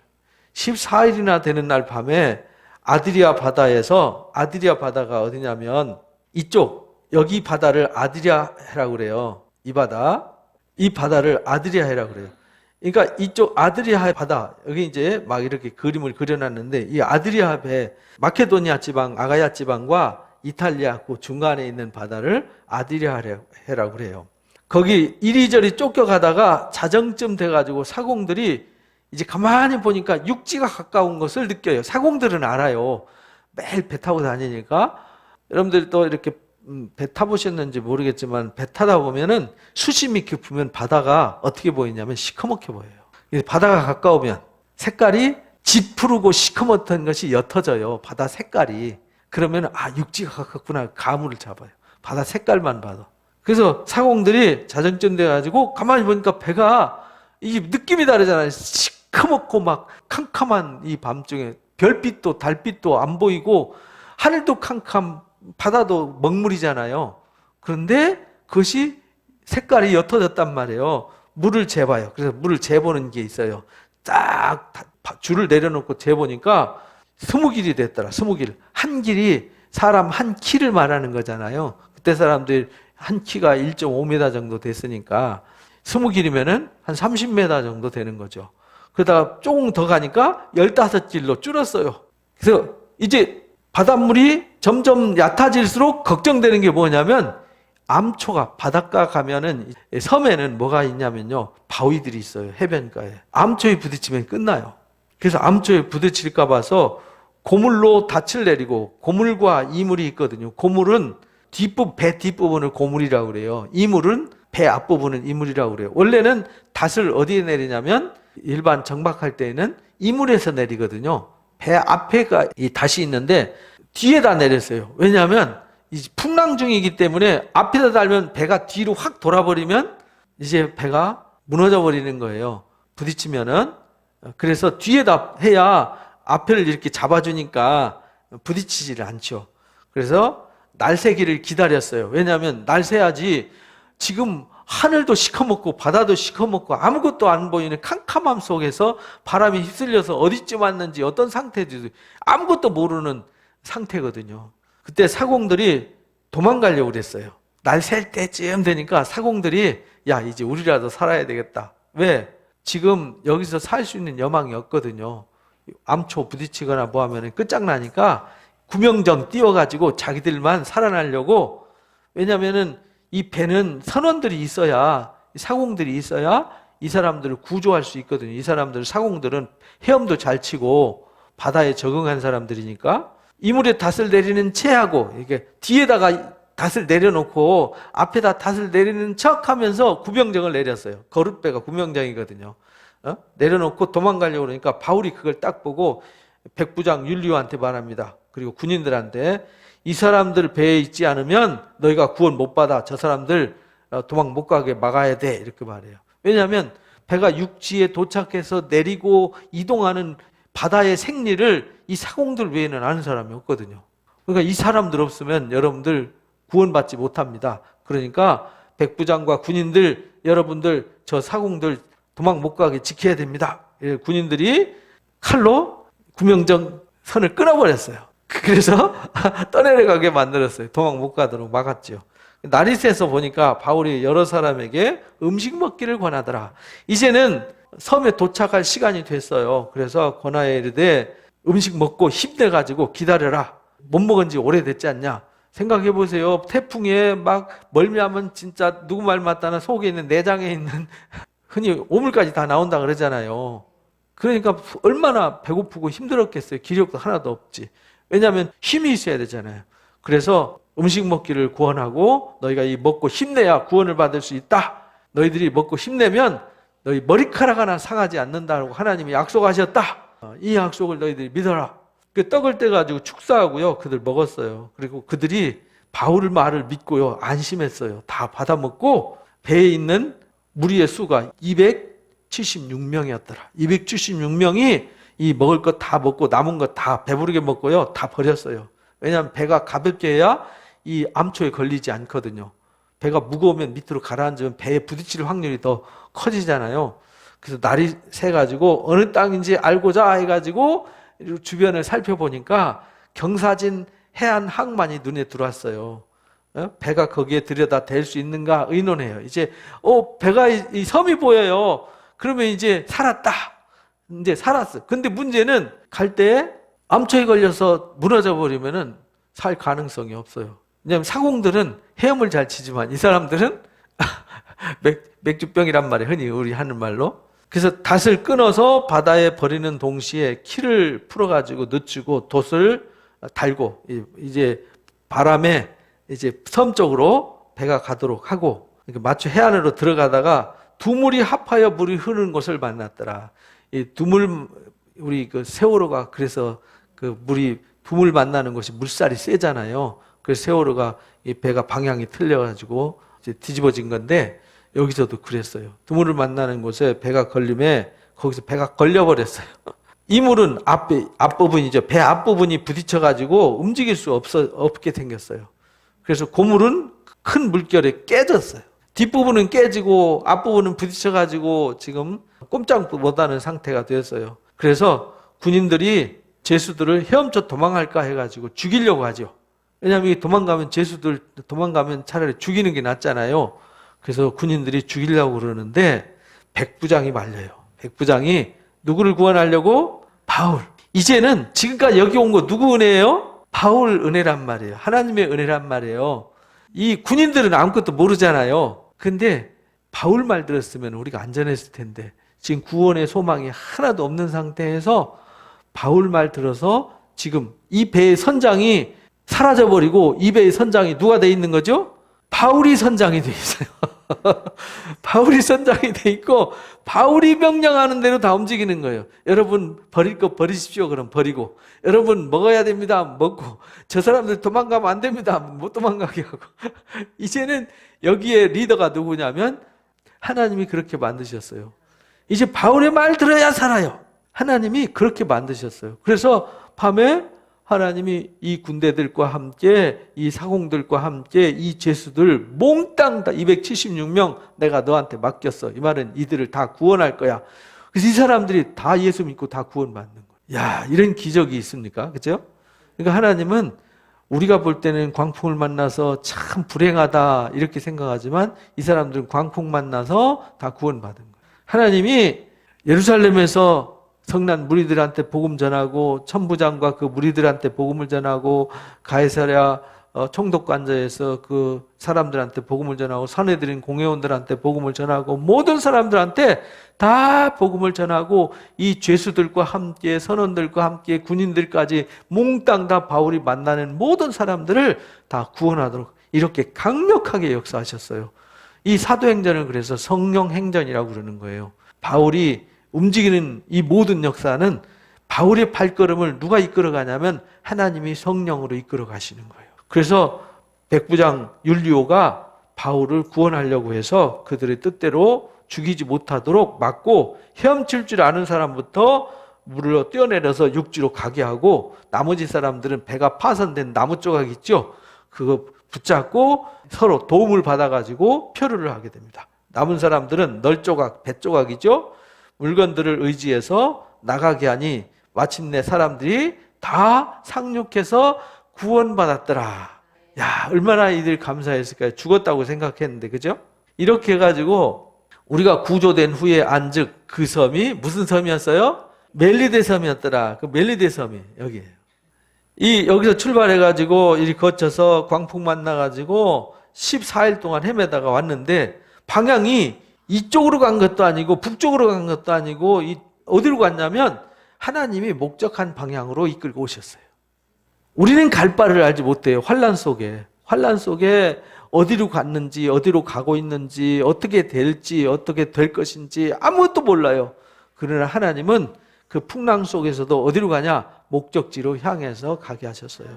Speaker 1: 14일이나 되는 날 밤에 아드리아 바다에서, 아드리아 바다가 어디냐면 이쪽, 여기 바다를 아드리아해라고 그래요. 이 바다를 아드리아해라고 그래요. 그러니까 이쪽 아드리아 바다, 여기 이제 막 이렇게 그림을 그려놨는데 이 아드리아 배, 마케도니아 지방, 아가야 지방과 이탈리아 그 중간에 있는 바다를 아드리아해라고 그래요. 거기 이리저리 쫓겨가다가 자정쯤 돼가지고 사공들이 이제 가만히 보니까 육지가 가까운 것을 느껴요. 사공들은 알아요. 매일 배 타고 다니니까. 여러분들이 또 이렇게 배 타보셨는지 모르겠지만 배 타다 보면은 수심이 깊으면 바다가 어떻게 보이냐면 시커멓게 보여요. 바다가 가까우면 색깔이 짙푸르고 시커멓던 것이 옅어져요. 바다 색깔이. 그러면 육지가 가깝구나 가물을 잡아요. 바다 색깔만 봐도. 그래서 사공들이 자정쯤 돼가지고 가만히 보니까 배가 이게 느낌이 다르잖아요. 시커멓고 막 캄캄한 이 밤중에 별빛도 달빛도 안 보이고 하늘도 캄캄, 바다도 먹물이잖아요. 그런데 그것이 색깔이 옅어졌단 말이에요. 물을 재봐요. 그래서 물을 재보는 게 있어요. 딱 줄을 내려놓고 재보니까 20길이 됐더라. 20길. 한 길이 사람 한 키를 말하는 거잖아요. 그때 사람들 한 키가 1.5m 정도 됐으니까 20길이면은 한 30m 정도 되는 거죠. 그러다가 조금 더 가니까 15길로 줄었어요. 그래서 이제 바닷물이 점점 얕아질수록 걱정되는 게 뭐냐면 암초가, 바닷가 가면은 섬에는 뭐가 있냐면요, 바위들이 있어요. 해변가에. 암초에 부딪히면 끝나요. 그래서 암초에 부딪힐까 봐서 고물로 닻을 내리고, 고물과 이물이 있거든요. 고물은 배 뒷부분을 고물이라고 그래요. 이물은 배 앞부분은 이물이라고 그래요. 원래는 닻을 어디에 내리냐면 일반 정박할 때에는 이물에서 내리거든요. 배 앞에가 이 닻이 있는데 뒤에다 내렸어요. 왜냐하면 이 풍랑 중이기 때문에 앞에다 달면 배가 뒤로 확 돌아버리면 이제 배가 무너져 버리는 거예요. 부딪히면은. 그래서 뒤에다 해야 앞에를 이렇게 잡아주니까 부딪히지를 않죠. 그래서 날새기를 기다렸어요. 왜냐하면 날새야지 지금 하늘도 시커멓고 바다도 시커멓고 아무것도 안 보이는 캄캄함 속에서 바람이 휩쓸려서 어디쯤 왔는지 어떤 상태인지 아무것도 모르는 상태거든요. 그때 사공들이 도망가려고 그랬어요. 날 셀 때쯤 되니까 사공들이 야 이제 우리라도 살아야 되겠다. 왜? 지금 여기서 살 수 있는 여망이 없거든요. 암초 부딪히거나 뭐 하면 끝장나니까 구명정 띄워가지고 자기들만 살아나려고. 왜냐면은 이 배는 선원들이 있어야, 사공들이 있어야 이 사람들을 구조할 수 있거든요. 이 사람들, 사공들은 헤엄도 잘 치고 바다에 적응한 사람들이니까 이물에 닷을 내리는 채하고 이게 뒤에다가 닷을 내려놓고 앞에다 닷을 내리는 척 하면서 구명정을 내렸어요. 거룻배가 구명정이거든요. 내려놓고 도망가려고 그러니까 바울이 그걸 딱 보고 백부장 율리오한테 말합니다. 그리고 군인들한테 이 사람들 배에 있지 않으면 너희가 구원 못 받아. 저 사람들 도망 못 가게 막아야 돼. 이렇게 말해요. 왜냐하면 배가 육지에 도착해서 내리고 이동하는 바다의 생리를 이 사공들 외에는 아는 사람이 없거든요. 그러니까 이 사람들 없으면 여러분들 구원받지 못합니다. 그러니까 백부장과 군인들, 여러분들 저 사공들 도망 못 가게 지켜야 됩니다. 군인들이 칼로 구명정 선을 끊어버렸어요. 그래서 떠내려가게 만들었어요. 도망 못 가도록 막았죠. 날이 새서 보니까 바울이 여러 사람에게 음식 먹기를 권하더라. 이제는 섬에 도착할 시간이 됐어요. 그래서 권하여 이르되 음식 먹고 힘내가지고 기다려라. 못 먹은 지 오래됐지 않냐. 생각해 보세요. 태풍에 막 멀미하면 진짜 누구 말 맞다나 속에 있는 내장에 있는 흔히 오물까지 다 나온다 그러잖아요. 그러니까 얼마나 배고프고 힘들었겠어요. 기력도 하나도 없지. 왜냐하면 힘이 있어야 되잖아요. 그래서 음식 먹기를 구원하고 너희가 이 먹고 힘내야 구원을 받을 수 있다. 너희들이 먹고 힘내면 너희 머리카락 하나 상하지 않는다고 하나님이 약속하셨다. 이 약속을 너희들이 믿어라. 그 떡을 떼가지고 축사하고요. 그들 먹었어요. 그리고 그들이 바울 말을 믿고요. 안심했어요. 다 받아 먹고 배에 있는 무리의 수가 276명이었더라. 276명이 이 먹을 것 다 먹고 남은 것 다 배부르게 먹고요. 다 버렸어요. 왜냐하면 배가 가볍게 해야 이 암초에 걸리지 않거든요. 배가 무거우면 밑으로 가라앉으면 배에 부딪힐 확률이 더 커지잖아요. 그래서 날이 새가지고 어느 땅인지 알고자 해가지고 주변을 살펴보니까 경사진 해안 항만이 눈에 들어왔어요. 배가 거기에 들여다 댈 수 있는가 의논해요. 이제 배가 이 섬이 보여요. 그러면 이제 살았다. 이제 살았어. 근데 문제는 갈 때 암초에 걸려서 무너져 버리면은 살 가능성이 없어요. 왜냐하면 사공들은 헤엄을 잘 치지만 이 사람들은 맥주병이란 말이에요. 흔히 우리 하는 말로. 그래서 닷을 끊어서 바다에 버리는 동시에 키를 풀어가지고 늦추고 돛을 달고 이제 바람에 이제 섬 쪽으로 배가 가도록 하고 마치 해안으로 들어가다가 두 물이 합하여 물이 흐르는 곳을 만났더라. 이 두 물 우리 그 세월호가 그래서 그 물이 두 물 만나는 곳이 물살이 세잖아요. 그래서 세월호가 이 배가 방향이 틀려가지고 이제 뒤집어진 건데 여기서도 그랬어요. 두 물을 만나는 곳에 배가 걸림에 거기서 배가 걸려버렸어요. 이 물은 앞부분이죠. 배 앞부분이 부딪혀가지고 움직일 수 없게 생겼어요. 그래서 고물은 큰 물결에 깨졌어요. 뒷부분은 깨지고 앞부분은 부딪혀가지고 지금 꼼짝 못하는 상태가 되었어요. 그래서 군인들이 제수들을 헤엄쳐 도망할까 해가지고 죽이려고 하죠. 왜냐하면 도망가면 제수들 도망가면 차라리 죽이는 게 낫잖아요. 그래서 군인들이 죽이려고 그러는데 백부장이 말려요. 백부장이 누구를 구원하려고? 바울. 이제는 지금까지 여기 온 거 누구 은혜예요? 바울 은혜란 말이에요. 하나님의 은혜란 말이에요. 이 군인들은 아무것도 모르잖아요. 근데 바울 말 들었으면 우리가 안전했을 텐데 지금 구원의 소망이 하나도 없는 상태에서 바울 말 들어서 지금 이 배의 선장이 사라져버리고 이 배의 선장이 누가 돼 있는 거죠? 바울이 선장이 돼 있어요. 바울이 선장이 돼 있고 바울이 명령하는 대로 다 움직이는 거예요. 여러분 버릴 거 버리십시오. 그럼 버리고 여러분 먹어야 됩니다. 먹고 저 사람들 도망가면 안 됩니다. 못 도망가게 하고 이제는 여기에 리더가 누구냐면 하나님이 그렇게 만드셨어요. 이제 바울의 말 들어야 살아요. 하나님이 그렇게 만드셨어요. 그래서 밤에 하나님이 이 군대들과 함께 이 사공들과 함께 이 죄수들 몽땅 다 276명 내가 너한테 맡겼어. 이 말은 이들을 다 구원할 거야. 그래서 이 사람들이 다 예수 믿고 다 구원받는 거예요. 야, 이런 기적이 있습니까? 그죠? 그러니까 하나님은 우리가 볼 때는 광풍을 만나서 참 불행하다 이렇게 생각하지만 이 사람들은 광풍 만나서 다 구원받은 거예요. 하나님이 예루살렘에서 성난 무리들한테 복음 전하고 천부장과 그 무리들한테 복음을 전하고 가이사랴 총독관저에서 그 사람들한테 복음을 전하고 선해드린 공회원들한테 복음을 전하고 모든 사람들한테 다 복음을 전하고 이 죄수들과 함께 선원들과 함께 군인들까지 몽땅 다 바울이 만나는 모든 사람들을 다 구원하도록 이렇게 강력하게 역사하셨어요. 이 사도행전을 그래서 성령행전이라고 그러는 거예요. 바울이 움직이는 이 모든 역사는 바울의 발걸음을 누가 이끌어 가냐면 하나님이 성령으로 이끌어 가시는 거예요. 그래서 백부장 율리오가 바울을 구원하려고 해서 그들의 뜻대로 죽이지 못하도록 막고 헤엄칠 줄 아는 사람부터 물로 뛰어내려서 육지로 가게 하고 나머지 사람들은 배가 파손된 나무 조각 있죠? 그거 붙잡고 서로 도움을 받아가지고 표류를 하게 됩니다. 남은 사람들은 널조각, 배조각이죠. 물건들을 의지해서 나가게 하니 마침내 사람들이 다 상륙해서 구원받았더라. 야, 얼마나 이들 감사했을까요? 죽었다고 생각했는데, 그죠? 이렇게 해가지고 우리가 구조된 후에 안즉 그 섬이 무슨 섬이었어요? 멜리데 섬이었더라. 그 멜리데 섬이 여기에요. 여기서 출발해가지고 이리 거쳐서 광풍 만나가지고 14일 동안 헤매다가 왔는데 방향이 이쪽으로 간 것도 아니고 북쪽으로 간 것도 아니고 어디로 갔냐면 하나님이 목적한 방향으로 이끌고 오셨어요. 우리는 갈 바를 알지 못해요. 환란 속에 어디로 갔는지, 어디로 가고 있는지, 어떻게 될지, 어떻게 될 것인지 아무것도 몰라요. 그러나 하나님은 그 풍랑 속에서도 어디로 가냐? 목적지로 향해서 가게 하셨어요.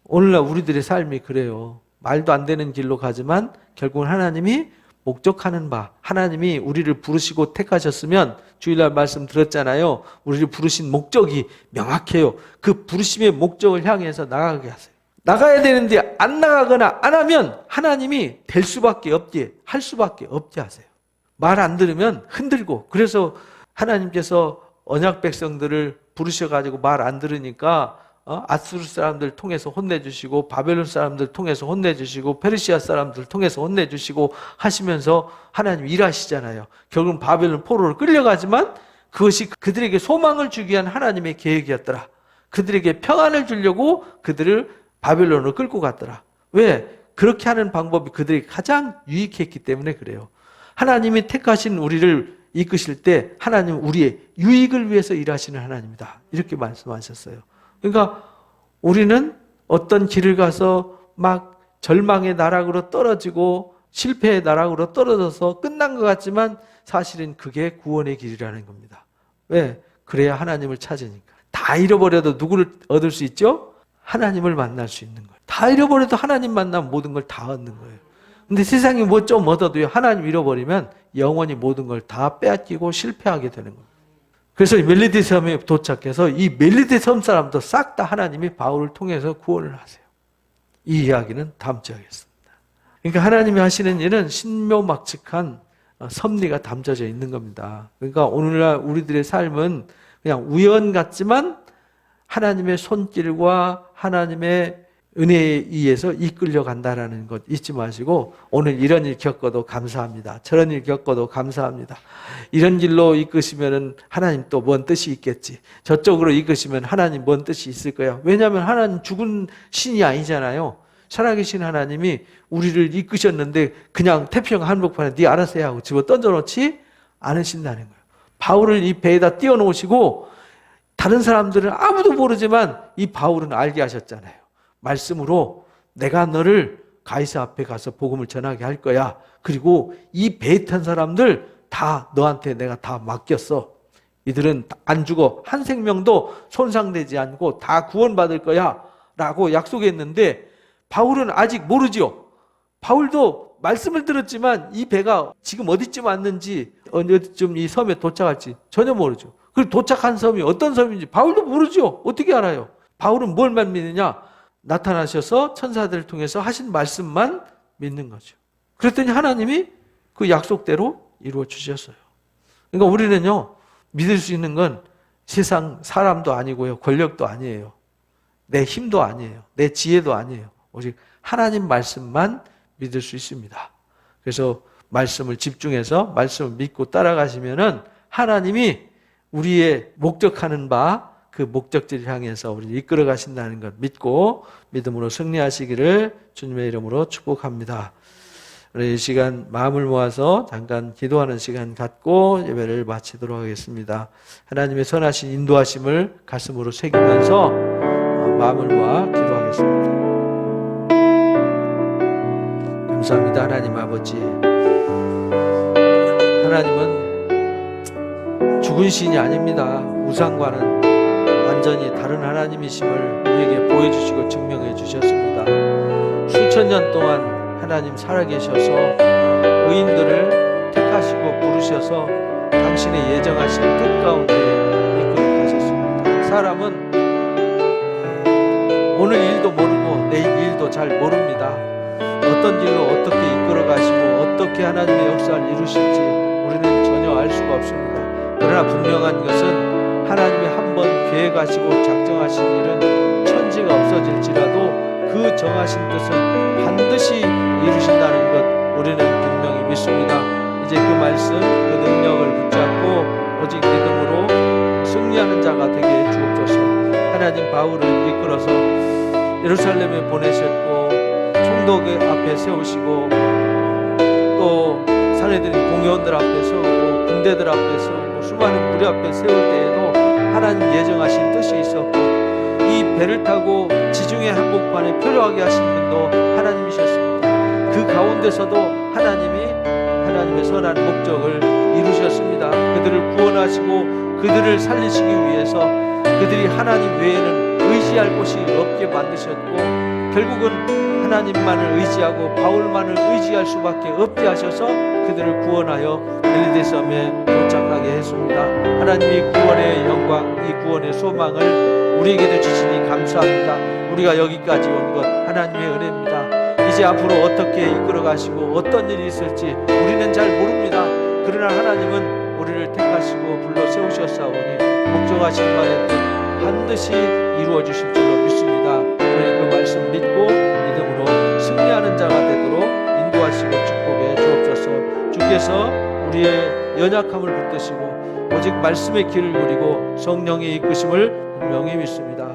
Speaker 1: 오늘날 우리들의 삶이 그래요. 말도 안 되는 길로 가지만 결국은 하나님이 목적하는 바, 하나님이 우리를 부르시고 택하셨으면 주일날 말씀 들었잖아요. 우리를 부르신 목적이 명확해요. 그 부르심의 목적을 향해서 나가게 하세요. 나가야 되는데 안 나가거나 안 하면 하나님이 될 수밖에 없게, 할 수밖에 없게 하세요. 말 안 들으면 흔들고, 그래서 하나님께서 언약 백성들을 부르셔가지고 말 안 들으니까 아수르 사람들 통해서 혼내주시고 바벨론 사람들 통해서 혼내주시고 페르시아 사람들 통해서 혼내주시고 하시면서 하나님 일하시잖아요. 결국은 바벨론 포로로 끌려가지만 그것이 그들에게 소망을 주기 위한 하나님의 계획이었더라. 그들에게 평안을 주려고 그들을 바벨론으로 끌고 갔더라. 왜? 그렇게 하는 방법이 그들에게 가장 유익했기 때문에 그래요. 하나님이 택하신 우리를 이끄실 때 하나님은 우리의 유익을 위해서 일하시는 하나님이다. 이렇게 말씀하셨어요. 그러니까 우리는 어떤 길을 가서 막 절망의 나락으로 떨어지고 실패의 나락으로 떨어져서 끝난 것 같지만 사실은 그게 구원의 길이라는 겁니다. 왜? 그래야 하나님을 찾으니까. 다 잃어버려도 누구를 얻을 수 있죠? 하나님을 만날 수 있는 거예요. 다 잃어버려도 하나님 만나면 모든 걸 다 얻는 거예요. 근데 세상에 뭐 좀 얻어도요, 하나님 잃어버리면 영원히 모든 걸 다 빼앗기고 실패하게 되는 거예요. 그래서 멜리데 섬에 도착해서 이 멜리데 섬 사람도 싹 다 하나님이 바울을 통해서 구원을 하세요. 이 이야기는 다음 주에 하겠습니다. 그러니까 하나님이 하시는 일은 신묘막측한 섭리가 담겨져 있는 겁니다. 그러니까 오늘날 우리들의 삶은 그냥 우연 같지만 하나님의 손길과 하나님의 은혜에 의해서 이끌려 간다라는 것 잊지 마시고 오늘 이런 일 겪어도 감사합니다. 저런 일 겪어도 감사합니다. 이런 길로 이끄시면 하나님 또 뭔 뜻이 있겠지. 저쪽으로 이끄시면 하나님 뭔 뜻이 있을 거야. 왜냐하면 하나님 죽은 신이 아니잖아요. 살아계신 하나님이 우리를 이끄셨는데 그냥 태평양 한복판에 네 알아서 해 하고 집어 던져놓지 않으신다는 거예요. 바울을 이 배에다 띄워놓으시고 다른 사람들은 아무도 모르지만 이 바울은 알게 하셨잖아요. 말씀으로 내가 너를 가이사 앞에 가서 복음을 전하게 할 거야. 그리고 이 배에 탄 사람들 다 너한테 내가 다 맡겼어. 이들은 안 죽어. 한 생명도 손상되지 않고 다 구원받을 거야. 라고 약속했는데 바울은 아직 모르죠. 바울도 말씀을 들었지만 이 배가 지금 어디쯤 왔는지 어디쯤 이 섬에 도착할지 전혀 모르죠. 그리고 도착한 섬이 어떤 섬인지 바울도 모르죠. 어떻게 알아요? 바울은 뭘만 믿느냐? 나타나셔서 천사들을 통해서 하신 말씀만 믿는 거죠. 그랬더니 하나님이 그 약속대로 이루어 주셨어요. 그러니까 우리는요, 믿을 수 있는 건 세상 사람도 아니고요, 권력도 아니에요. 내 힘도 아니에요. 내 지혜도 아니에요. 오직 하나님 말씀만 믿을 수 있습니다. 그래서 말씀을 집중해서 말씀을 믿고 따라가시면은 하나님이 우리의 목적하는 바 그 목적지를 향해서 우리를 이끌어 가신다는 것 믿고 믿음으로 승리하시기를 주님의 이름으로 축복합니다. 우리 이 시간 마음을 모아서 잠깐 기도하는 시간 갖고 예배를 마치도록 하겠습니다. 하나님의 선하신 인도하심을 가슴으로 새기면서 마음을 모아 기도하겠습니다. 감사합니다. 하나님 아버지, 하나님은 죽은 신이 아닙니다. 우상과는 완전히 다른 하나님이심을 우리에게 보여주시고 증명해 주셨습니다. 수천 년 동안 하나님 살아계셔서 의인들을 택하시고 부르셔서 당신의 예정하신 뜻 가운데 이끌어 가셨습니다. 사람은 오늘 일도 모르고 내일 일도 잘 모릅니다. 어떤 길로 어떻게 이끌어 가시고 어떻게 하나님의 역사를 이루실지 우리는 전혀 알 수가 없습니다. 그러나 분명한 것은 하나님이 한번 계획하시고 작정하신 일은 천지가 없어질지라도 그 정하신 뜻은 반드시 이루신다는 것 우리는 분명히 믿습니다. 이제 그 말씀, 그 능력을 붙잡고 오직 믿음으로 승리하는 자가 되게 해 주옵소서. 하나님 바울을 이끌어서 예루살렘에 보내셨고 총독 앞에 세우시고 또 사내들인 공회원들 앞에 세우고 군대들 앞에 세우고 수많은 무리 앞에 세울 때에도 하나님 예정하신 뜻이 있었고 이 배를 타고 지중해 한복판에 표류하게 하신 분도 하나님이셨습니다. 그 가운데서도 하나님의 선한 목적을 이루셨습니다. 그들을 구원하시고 그들을 살리시기 위해서 그들이 하나님 외에는 의지할 곳이 없게 만드셨고 결국은 하나님만을 의지하고 바울만을 의지할 수밖에 없게 하셔서 그들을 구원하여 멜리데 섬에 도착하게 했습니다. 하나님이 구원의 영광, 이 구원의 소망을 우리에게도 주시니 감사합니다. 우리가 여기까지 온 것 하나님의 은혜입니다. 이제 앞으로 어떻게 이끌어 가시고 어떤 일이 있을지 우리는 잘 모릅니다. 그러나 하나님은 우리를 택하시고 불러 세우셨사오니 목적하신 바에 반드시 이루어 주실 줄로 믿습니다. 우리 그 말씀 믿고 믿음으로 승리하는 자가 되도록 인도하시고 축복해 주옵소서. 주께서 우리의 연약함을 붙드시고 오직 말씀의 길을 누리고 성령의 이끄심을 분명히 믿습니다.